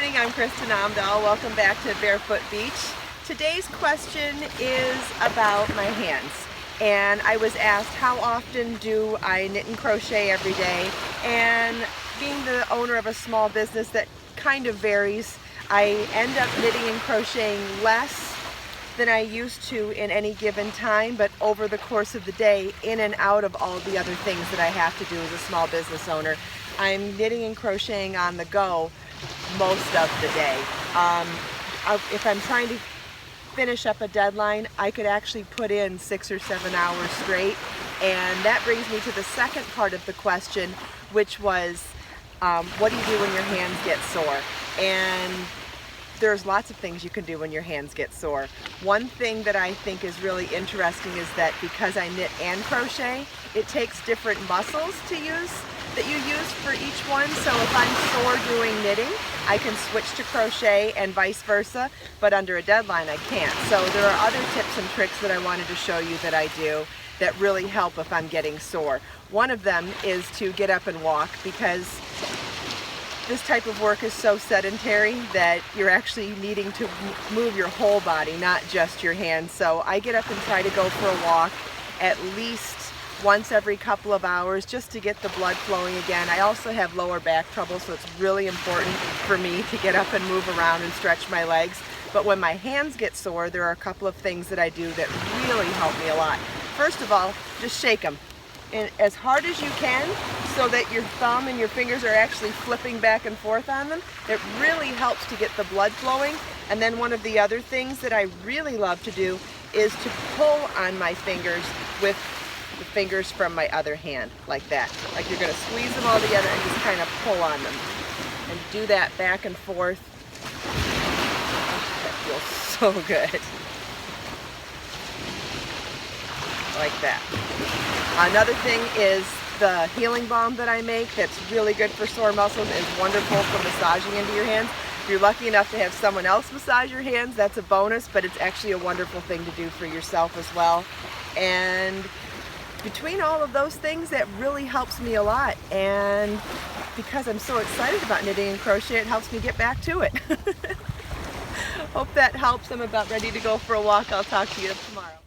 morning, I'm Kristin Omdahl. Welcome back to Barefoot Beach. Today's question is about my hands. And I was asked, how often do I knit and crochet every day? And being the owner of a small business, that kind of varies. I end up knitting and crocheting less than I used to in any given time, but over the course of the day, in and out of all the other things that I have to do as a small business owner, I'm knitting and crocheting on the go most of the day. If I'm trying to finish up a deadline, I could actually put in 6 or 7 hours straight. And that brings me to the second part of the question, which was, what do you do when your hands get sore? And there's lots of things you can do when your hands get sore. One thing that I think is really interesting is that because I knit and crochet, it takes different muscles to use that you use for each one. So if I'm sore doing knitting, I can switch to crochet and vice versa, but under a deadline I can't. So there are other tips and tricks that I wanted to show you that I do that really help if I'm getting sore. One of them is to get up and walk, because this type of work is so sedentary that you're actually needing to move your whole body, not just your hands. So I get up and try to go for a walk at least once every couple of hours just to get the blood flowing again. I also have lower back trouble, so it's really important for me to get up and move around and stretch my legs. But when my hands get sore, there are a couple of things that I do that really help me a lot. First of all, just shake them. And as hard as you can, so that your thumb and your fingers are actually flipping back and forth on them. It really helps to get the blood flowing. And then one of the other things that I really love to do is to pull on my fingers with the fingers from my other hand, like that. Like you're going to squeeze them all together and just kind of pull on them. And do that back and forth. That feels so good. Like that. Another thing is the healing balm that I make that's really good for sore muscles and is wonderful for massaging into your hands. If you're lucky enough to have someone else massage your hands, that's a bonus, but it's actually a wonderful thing to do for yourself as well. And between all of those things, that really helps me a lot. And because I'm so excited about knitting and crochet, it helps me get back to it. Hope that helps. I'm about ready to go for a walk. I'll talk to you tomorrow.